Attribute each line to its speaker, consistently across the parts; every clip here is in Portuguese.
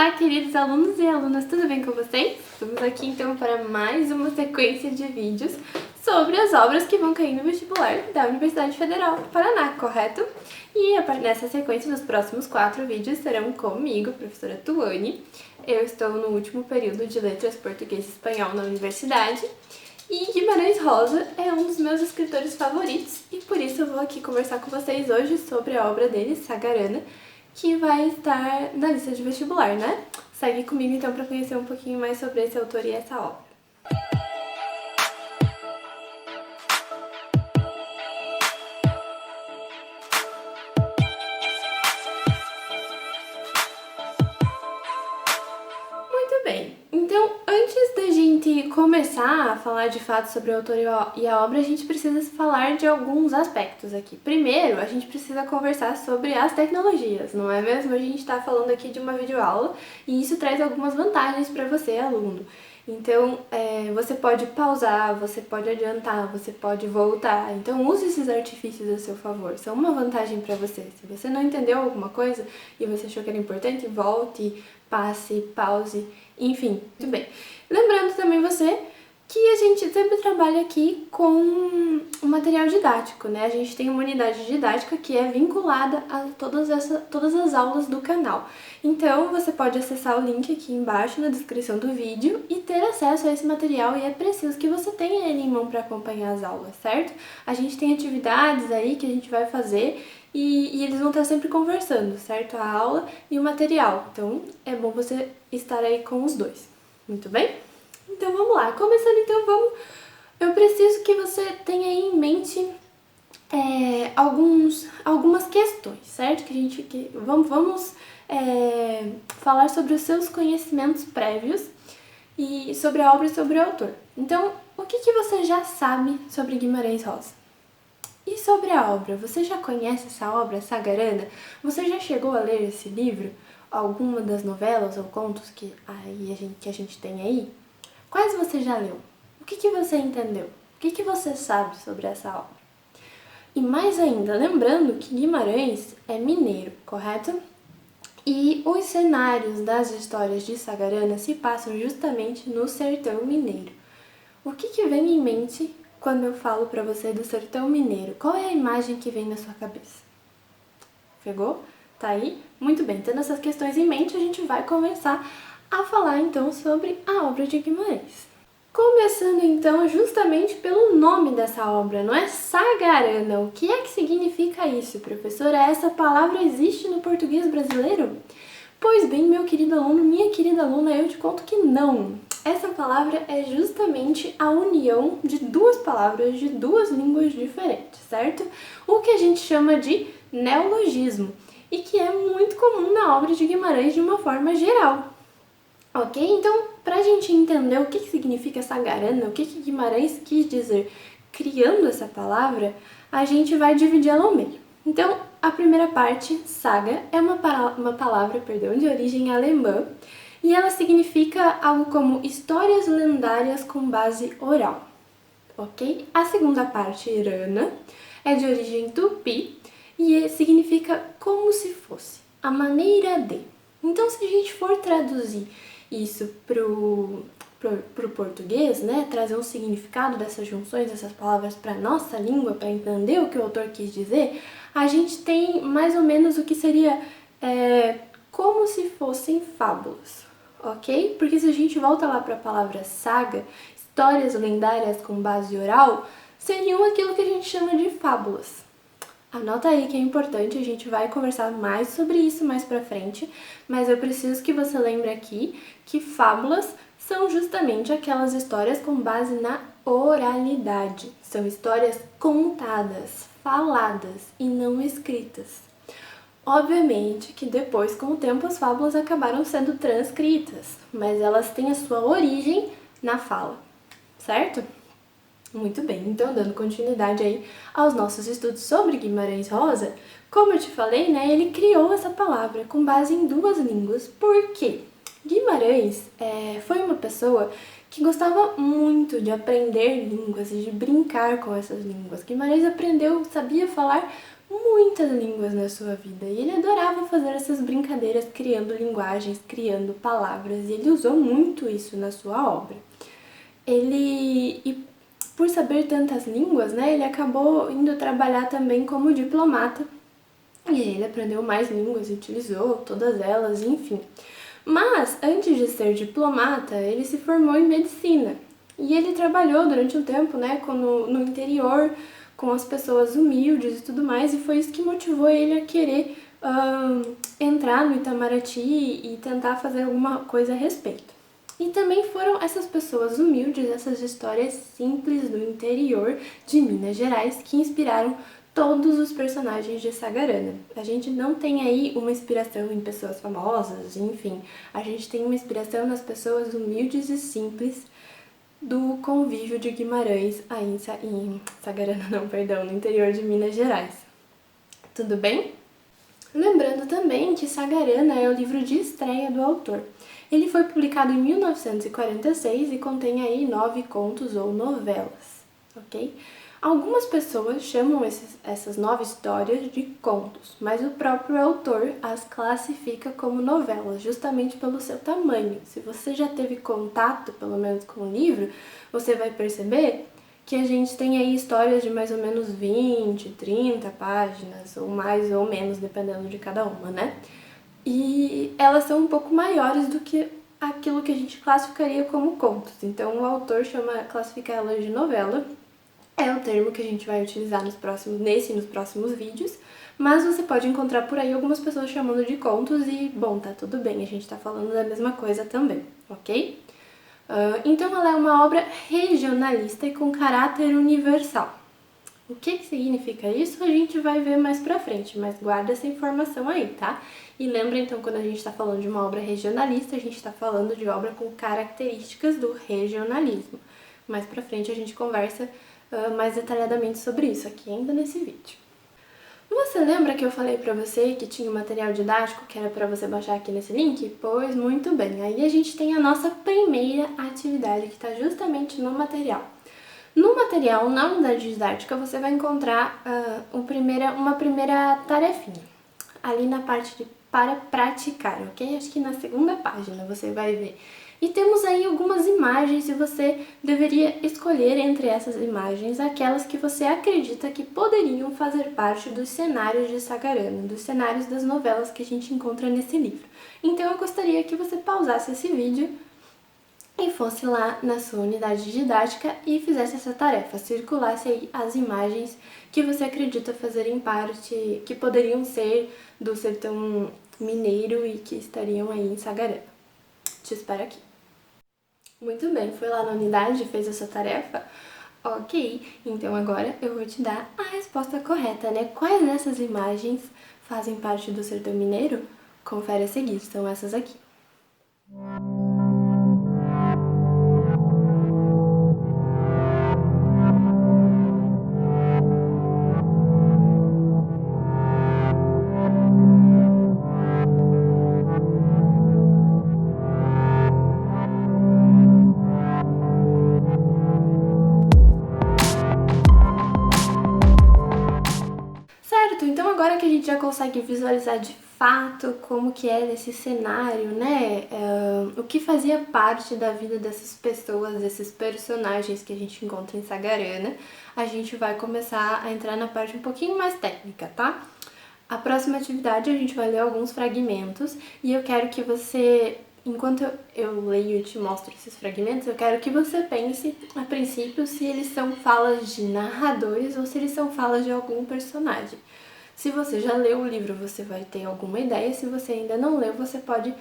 Speaker 1: Olá, queridos alunos e alunas, tudo bem com vocês? Estamos aqui então para mais uma sequência de vídeos sobre as obras que vão cair no vestibular da Universidade Federal do Paraná, correto? E nessa sequência, nos próximos 4 vídeos serão comigo, professora Tuane. Eu estou no último período de Letras Português e Espanhol na universidade e Guimarães Rosa é um dos meus escritores favoritos e por isso eu vou aqui conversar com vocês hoje sobre a obra dele, Sagarana, que vai estar na lista de vestibular, né? Segue comigo então para conhecer um pouquinho mais sobre esse autor e essa obra. Muito bem, então antes da gente começar a falar de fato sobre o autor e a obra, a gente precisa falar de alguns aspectos aqui. Primeiro, a gente precisa conversar sobre as tecnologias, não é mesmo? A gente está falando aqui de uma videoaula e isso traz algumas vantagens para você, aluno. Então, você pode pausar, você pode adiantar, você pode voltar. Então, use esses artifícios a seu favor. São uma vantagem para você. Se você não entendeu alguma coisa e você achou que era importante, volte, passe, pause, enfim, muito bem. Lembrando também você que a gente sempre trabalha aqui com um material didático, né? A gente tem uma unidade didática que é vinculada a todas as aulas do canal. Então, você pode acessar o link aqui embaixo na descrição do vídeo e ter acesso a esse material, e é preciso que você tenha ele em mão para acompanhar as aulas, certo? A gente tem atividades aí que a gente vai fazer e eles vão estar sempre conversando, certo? A aula e o material. Então, é bom você estar aí com os dois. Muito bem? Então, vamos lá. Começando, então, eu preciso que você tenha aí em mente algumas questões, certo? Vamos falar sobre os seus conhecimentos prévios e sobre a obra e sobre o autor. Então, o que você já sabe sobre Guimarães Rosa? E sobre a obra? Você já conhece essa obra, Sagarana? Você já chegou a ler esse livro? Alguma das novelas ou contos que a gente tem aí? Quais você já leu? O que você entendeu? O que você sabe sobre essa obra? E mais ainda, lembrando que Guimarães é mineiro, correto? E os cenários das histórias de Sagarana se passam justamente no sertão mineiro. O que vem em mente quando eu falo para você do sertão mineiro? Qual é a imagem que vem na sua cabeça? Pegou? Tá aí? Muito bem, tendo essas questões em mente, a gente vai começar a falar então sobre a obra de Guimarães. Começando então justamente pelo nome dessa obra, não é? Sagarana. O que é que significa isso, professora? Essa palavra existe no português brasileiro? Pois bem, meu querido aluno, minha querida aluna, eu te conto que não. Essa palavra é justamente a união de duas palavras de duas línguas diferentes, certo? O que a gente chama de neologismo e que é muito comum na obra de Guimarães de uma forma geral. Ok? Então, para a gente entender o que significa Sagarana, o que Guimarães quis dizer criando essa palavra, a gente vai dividir ela ao meio. Então, a primeira parte, saga, é uma palavra de origem alemã e ela significa algo como histórias lendárias com base oral. Ok? A segunda parte, rana, é de origem tupi e significa como se fosse, a maneira de. Então, se a gente for traduzir isso pro português, né, trazer um significado dessas junções, dessas palavras para nossa língua, para entender o que o autor quis dizer, a gente tem mais ou menos o que seria como se fossem fábulas, ok? Porque se a gente volta lá para a palavra saga, histórias lendárias com base oral, seriam aquilo que a gente chama de fábulas. Anota aí que é importante, a gente vai conversar mais sobre isso mais pra frente, mas eu preciso que você lembre aqui que fábulas são justamente aquelas histórias com base na oralidade. São histórias contadas, faladas e não escritas. Obviamente que depois, com o tempo, as fábulas acabaram sendo transcritas, mas elas têm a sua origem na fala, certo? Muito bem, então dando continuidade aí aos nossos estudos sobre Guimarães Rosa, como eu te falei, né, ele criou essa palavra com base em duas línguas. Por quê? Guimarães foi uma pessoa que gostava muito de aprender línguas e de brincar com essas línguas. Guimarães sabia falar muitas línguas na sua vida e ele adorava fazer essas brincadeiras criando linguagens, criando palavras e ele usou muito isso na sua obra. E por saber tantas línguas, né, ele acabou indo trabalhar também como diplomata e ele aprendeu mais línguas e utilizou todas elas, enfim. Mas, antes de ser diplomata, ele se formou em medicina. E ele trabalhou durante um tempo, né, no interior, com as pessoas humildes e tudo mais, e foi isso que motivou ele a querer entrar no Itamaraty e tentar fazer alguma coisa a respeito. E também foram essas pessoas humildes, essas histórias simples do interior de Minas Gerais que inspiraram todos os personagens de Sagarana. A gente não tem aí uma inspiração em pessoas famosas, enfim, a gente tem uma inspiração nas pessoas humildes e simples do convívio de Guimarães aí em Sagarana, não, perdão, no interior de Minas Gerais. Tudo bem? Lembrando também que Sagarana é o livro de estreia do autor. Ele foi publicado em 1946 e contém aí 9 contos ou novelas, ok? Algumas pessoas chamam essas 9 histórias de contos, mas o próprio autor as classifica como novelas, justamente pelo seu tamanho. Se você já teve contato, pelo menos, com o livro, você vai perceber que a gente tem aí histórias de mais ou menos 20, 30 páginas, ou mais ou menos, dependendo de cada uma, né? E elas são um pouco maiores do que aquilo que a gente classificaria como contos. Então o autor classifica elas de novela. É o termo que a gente vai utilizar nos próximos vídeos, mas você pode encontrar por aí algumas pessoas chamando de contos e, bom, tá tudo bem, a gente tá falando da mesma coisa também, ok? Então ela é uma obra regionalista e com caráter universal. O que significa isso? A gente vai ver mais pra frente, mas guarda essa informação aí, tá? E lembra então, quando a gente tá falando de uma obra regionalista, a gente tá falando de obra com características do regionalismo. Mais pra frente a gente conversa mais detalhadamente sobre isso aqui ainda nesse vídeo. Você lembra que eu falei pra você que tinha um material didático que era pra você baixar aqui nesse link? Pois muito bem, aí a gente tem a nossa primeira atividade que tá justamente no material. No material, na unidade didática, você vai encontrar uma primeira tarefinha, ali na parte de para praticar, ok? Acho que na segunda página você vai ver. E temos aí algumas imagens e você deveria escolher entre essas imagens aquelas que você acredita que poderiam fazer parte dos cenários de Sagarana, dos cenários das novelas que a gente encontra nesse livro. Então eu gostaria que você pausasse esse vídeo e fosse lá na sua unidade didática e fizesse essa tarefa, circulasse aí as imagens que você acredita fazerem parte, que poderiam ser do sertão mineiro e que estariam aí em Sagarana. Te espero aqui. Muito bem, foi lá na unidade e fez essa tarefa? Ok, então agora eu vou te dar a resposta correta, né? Quais dessas imagens fazem parte do sertão mineiro? Confere a seguir, são essas aqui. Certo, então agora que a gente já consegue visualizar de fato como que era esse cenário, né, o que fazia parte da vida dessas pessoas, desses personagens que a gente encontra em Sagarana, a gente vai começar a entrar na parte um pouquinho mais técnica, tá? A próxima atividade a gente vai ler alguns fragmentos e eu quero que você, enquanto eu leio e te mostro esses fragmentos, eu quero que você pense, a princípio, se eles são falas de narradores ou se eles são falas de algum personagem. Se você já leu o livro, você vai ter alguma ideia. Se você ainda não leu, você pode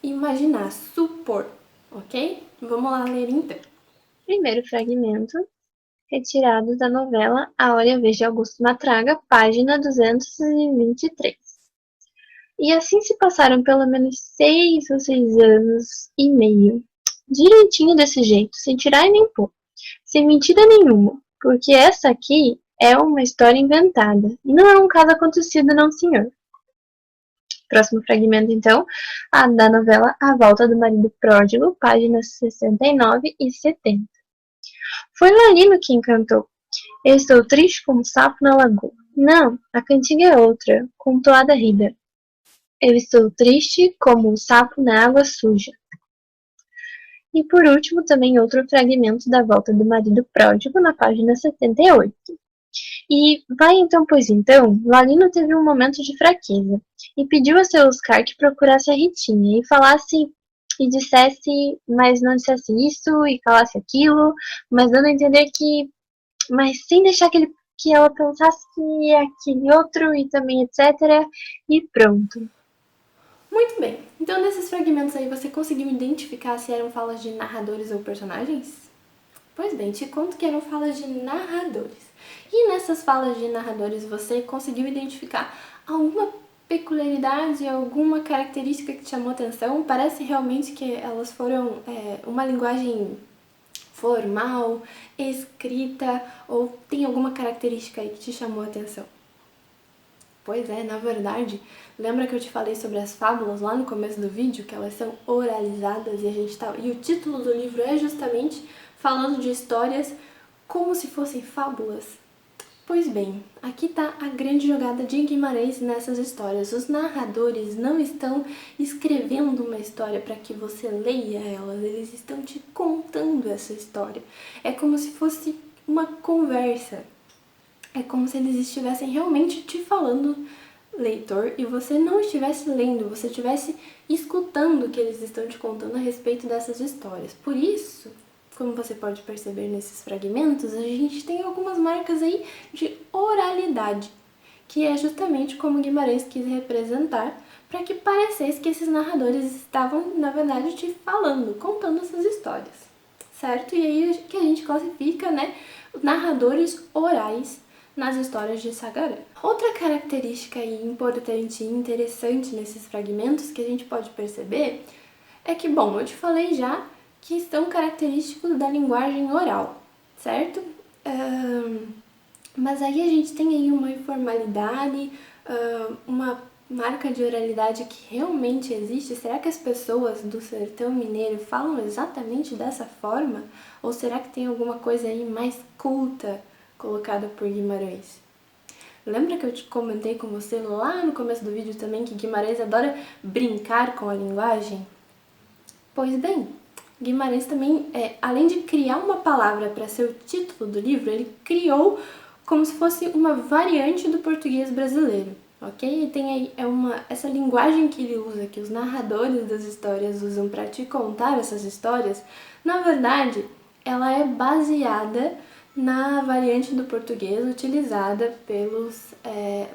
Speaker 1: imaginar, supor, ok? Vamos lá ler então.
Speaker 2: Primeiro fragmento, retirado da novela A Hora e a Vez de Augusto Matraga, página 223. E assim se passaram pelo menos 6 ou 6 anos e meio, direitinho desse jeito, sem tirar e nem pôr, sem mentira nenhuma, porque essa aqui é uma história inventada, e não é um caso acontecido não, senhor. Próximo fragmento, então, da novela A Volta do Marido Pródigo, páginas 69 e 70. Foi Lalino quem cantou. Eu estou triste como um sapo na lagoa. Não, a cantiga é outra, com toada rida. Eu estou triste como um sapo na água suja. E por último, também outro fragmento da volta do marido pródigo na página 78. E vai então, pois então, Lalino teve um momento de fraqueza e pediu a seu Oscar que procurasse a Ritinha e falasse e dissesse, mas não dissesse isso e falasse aquilo, mas dando a entender que, mas sem deixar que ela pensasse que é aquele outro e também etc. E pronto.
Speaker 1: Muito bem. Então, nesses fragmentos aí, você conseguiu identificar se eram falas de narradores ou personagens? Pois bem, te conto que eram falas de narradores. E nessas falas de narradores, você conseguiu identificar alguma peculiaridade, alguma característica que te chamou atenção? Parece realmente que elas foram uma linguagem formal, escrita, ou tem alguma característica aí que te chamou atenção? Pois é, na verdade, lembra que eu te falei sobre as fábulas lá no começo do vídeo, que elas são oralizadas e e o título do livro é justamente falando de histórias como se fossem fábulas? Pois bem, aqui está a grande jogada de Guimarães nessas histórias. Os narradores não estão escrevendo uma história para que você leia elas, eles estão te contando essa história. É como se fosse uma conversa. É como se eles estivessem realmente te falando, leitor, e você não estivesse lendo, você estivesse escutando o que eles estão te contando a respeito dessas histórias. Por isso, como você pode perceber nesses fragmentos, a gente tem algumas marcas aí de oralidade, que é justamente como Guimarães quis representar, para que parecesse que esses narradores estavam, na verdade, te falando, contando essas histórias, certo? E aí que a gente classifica, né, narradores orais nas histórias de Sagarã. Outra característica importante e interessante nesses fragmentos que a gente pode perceber é que, bom, eu te falei já que são característicos da linguagem oral, certo? Mas aí a gente tem aí uma informalidade, uma marca de oralidade que realmente existe. Será que as pessoas do sertão mineiro falam exatamente dessa forma? Ou será que tem alguma coisa aí mais culta colocada por Guimarães? Lembra que eu te comentei com você lá no começo do vídeo também que Guimarães adora brincar com a linguagem? Pois bem, Guimarães também, além de criar uma palavra para ser o título do livro, ele criou como se fosse uma variante do português brasileiro, ok? E tem aí essa linguagem que ele usa, que os narradores das histórias usam para te contar essas histórias, na verdade, ela é baseada na variante do português utilizada pelos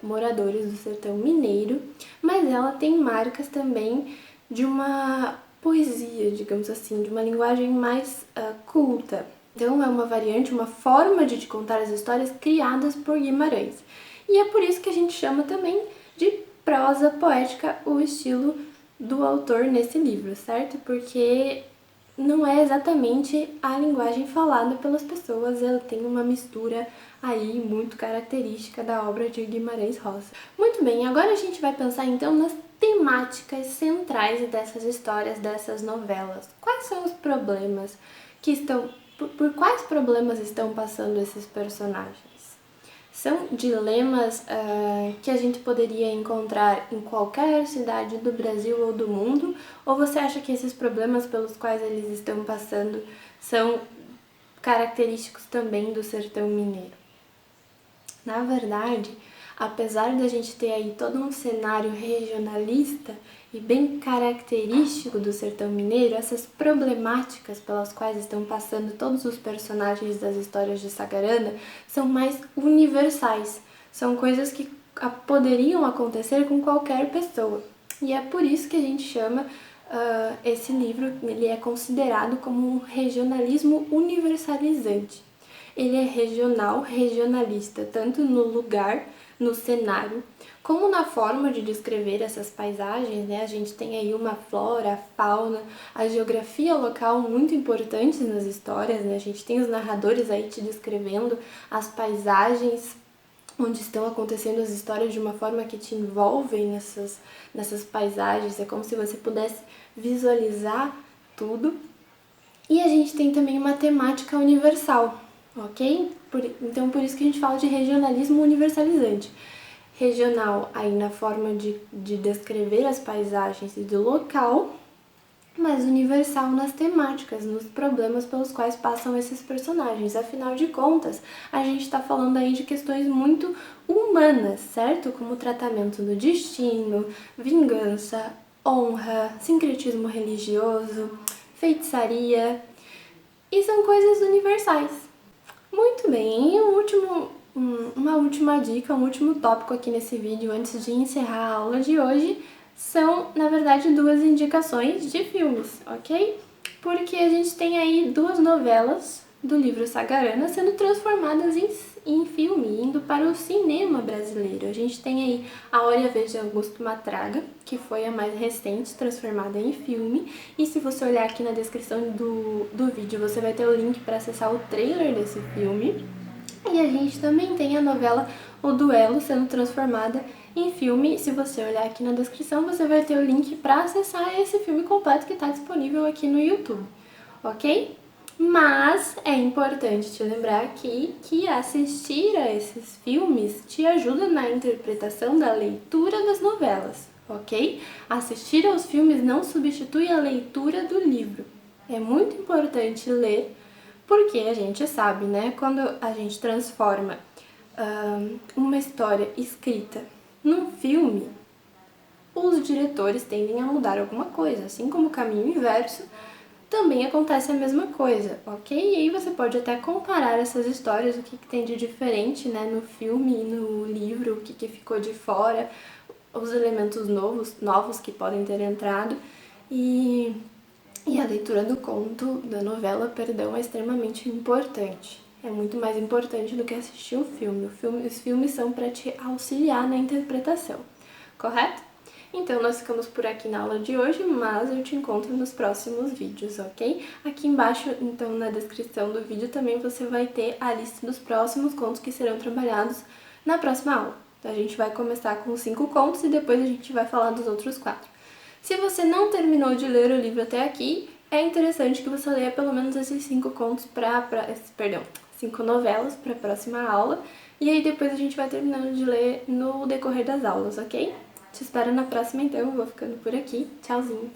Speaker 1: moradores do sertão mineiro, mas ela tem marcas também de uma poesia, digamos assim, de uma linguagem mais culta. Então é uma variante, uma forma de te contar as histórias criadas por Guimarães. E é por isso que a gente chama também de prosa poética o estilo do autor nesse livro, certo? Porque não é exatamente a linguagem falada pelas pessoas, ela tem uma mistura aí muito característica da obra de Guimarães Rosa. Muito bem, agora a gente vai pensar então nas temáticas centrais dessas histórias, dessas novelas. Quais são os problemas que estão... Por quais problemas estão passando esses personagens? São dilemas que a gente poderia encontrar em qualquer cidade do Brasil ou do mundo? Ou você acha que esses problemas pelos quais eles estão passando são característicos também do sertão mineiro? Na verdade, apesar da gente ter aí todo um cenário regionalista e bem característico do sertão mineiro, essas problemáticas pelas quais estão passando todos os personagens das histórias de Sagarana são mais universais, são coisas que poderiam acontecer com qualquer pessoa. E é por isso que a gente chama esse livro, ele é considerado como um regionalismo universalizante. Ele é regional, regionalista, tanto no lugar, no cenário, como na forma de descrever essas paisagens, né? A gente tem aí uma flora, a fauna, a geografia local muito importantes nas histórias, né? A gente tem os narradores aí te descrevendo as paisagens onde estão acontecendo as histórias de uma forma que te envolvem nessas paisagens, é como se você pudesse visualizar tudo. E a gente tem também uma temática universal, ok? Então, por isso que a gente fala de regionalismo universalizante. Regional aí na forma de descrever as paisagens e do local, mas universal nas temáticas, nos problemas pelos quais passam esses personagens. Afinal de contas, a gente está falando aí de questões muito humanas, certo? Como o tratamento do destino, vingança, honra, sincretismo religioso, feitiçaria, e são coisas universais. Muito bem, e uma última dica, um último tópico aqui nesse vídeo antes de encerrar a aula de hoje são, na verdade, duas indicações de filmes, ok? Porque a gente tem aí duas novelas do livro Sagarana sendo transformadas em filme, indo para o cinema brasileiro. A gente tem aí A Hora e a Vez de Augusto Matraga, que foi a mais recente, transformada em filme. E se você olhar aqui na descrição do vídeo, você vai ter o link para acessar o trailer desse filme. E a gente também tem a novela O Duelo sendo transformada em filme. Se você olhar aqui na descrição, você vai ter o link para acessar esse filme completo que está disponível aqui no YouTube, ok? Mas é importante te lembrar aqui que assistir a esses filmes te ajuda na interpretação da leitura das novelas, ok? Assistir aos filmes não substitui a leitura do livro. É muito importante ler, porque a gente sabe, né? Quando a gente transforma uma história escrita num filme, os diretores tendem a mudar alguma coisa, assim como o caminho inverso, também acontece a mesma coisa, ok? E aí você pode até comparar essas histórias, o que tem de diferente, né, no filme e no livro, o que ficou de fora, os elementos novos que podem ter entrado, e a leitura do conto, da novela, perdão, é extremamente importante. É muito mais importante do que assistir o filme. Os filmes são para te auxiliar na interpretação, correto? Então, nós ficamos por aqui na aula de hoje, mas eu te encontro nos próximos vídeos, ok? Aqui embaixo, então, na descrição do vídeo, também você vai ter a lista dos próximos contos que serão trabalhados na próxima aula. Então, a gente vai começar com 5 contos e depois a gente vai falar dos outros 4. Se você não terminou de ler o livro até aqui, é interessante que você leia pelo menos esses 5 contos perdão, 5 novelas para a próxima aula. E aí depois a gente vai terminando de ler no decorrer das aulas, ok? Te espero na próxima então, eu vou ficando por aqui. Tchauzinho!